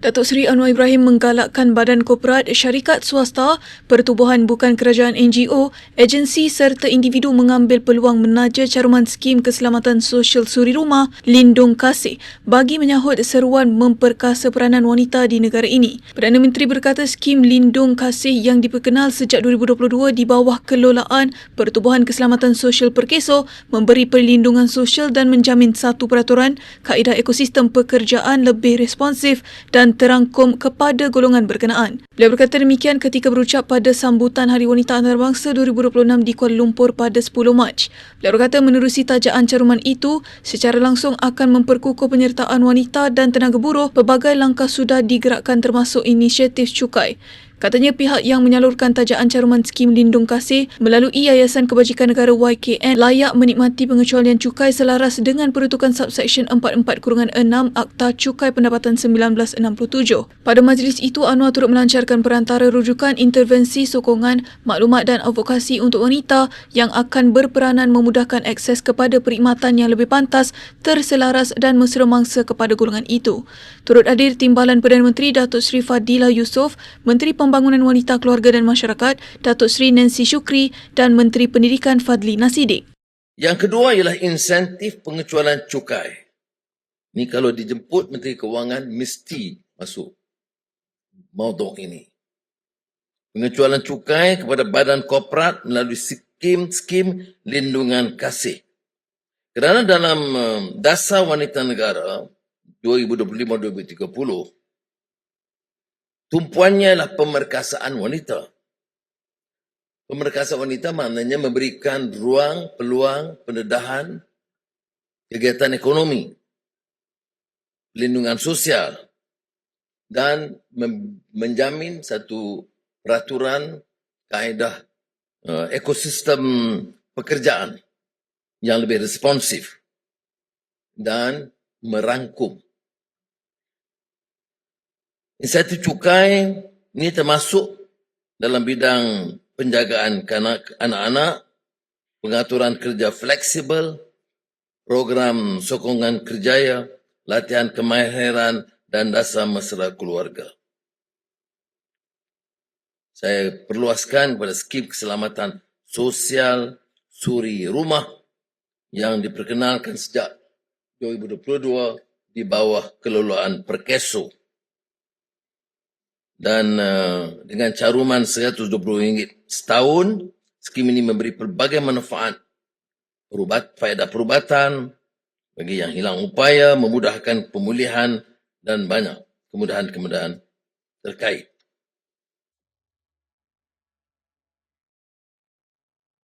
Datuk Seri Anwar Ibrahim menggalakkan badan korporat, syarikat swasta, pertubuhan bukan kerajaan NGO, agensi serta individu mengambil peluang menaja caruman skim keselamatan sosial suri rumah Lindung Kasih bagi menyahut seruan memperkasa peranan wanita di negara ini. Perdana Menteri berkata skim Lindung Kasih yang diperkenal sejak 2022 di bawah kelolaan Pertubuhan Keselamatan Sosial Perkeso memberi perlindungan sosial dan menjamin satu peraturan kaedah ekosistem pekerjaan lebih responsif dan terangkum kepada golongan berkenaan. Beliau berkata demikian ketika berucap pada sambutan Hari Wanita Antarabangsa 2026 di Kuala Lumpur pada 10 Mac. Beliau berkata menerusi tajaan caruman itu, secara langsung akan memperkukuh penyertaan wanita dan tenaga buruh. Pelbagai langkah sudah digerakkan termasuk inisiatif cukai. Katanya pihak yang menyalurkan tajaan caruman skim Lindung Kasih melalui Yayasan Kebajikan Negara YKN layak menikmati pengecualian cukai selaras dengan peruntukan subseksyen 44-6 Akta Cukai Pendapatan 1967. Pada majlis itu, Anwar turut melancarkan perantara rujukan intervensi sokongan, maklumat dan advokasi untuk wanita yang akan berperanan memudahkan akses kepada perkhidmatan yang lebih pantas, terselaras dan mesra mangsa kepada golongan itu. Turut hadir Timbalan Perdana Menteri Datuk Seri Fadilah Yusof, Menteri Pembangunan Wanita, Keluarga dan Masyarakat Datuk Seri Nancy Shukri dan Menteri Pendidikan Fadli Nasidik. Yang kedua ialah insentif pengecualian cukai. Ni kalau dijemput Menteri Kewangan mesti masuk maudhu ini. Pengecualian cukai kepada badan korporat melalui skim lindungan kasih. Kerana dalam Dasar Wanita Negara 2025-2030, tumpuannya adalah pemerkasaan wanita. Pemerkasaan wanita maknanya memberikan ruang, peluang, pendedahan, kegiatan ekonomi, perlindungan sosial dan menjamin satu peraturan kaedah ekosistem pekerjaan yang lebih responsif dan merangkum. Insentif cukai ini termasuk dalam bidang penjagaan anak-anak, pengaturan kerja fleksibel, program sokongan kerjaya, latihan kemahiran dan dasar mesra keluarga. Saya perluaskan kepada skim keselamatan sosial suri rumah yang diperkenalkan sejak 2022 di bawah kelolaan Perkeso. Dan dengan caruman RM120 setahun, skim ini memberi pelbagai manfaat, faedah perubatan bagi yang hilang upaya, memudahkan pemulihan dan banyak kemudahan-kemudahan terkait.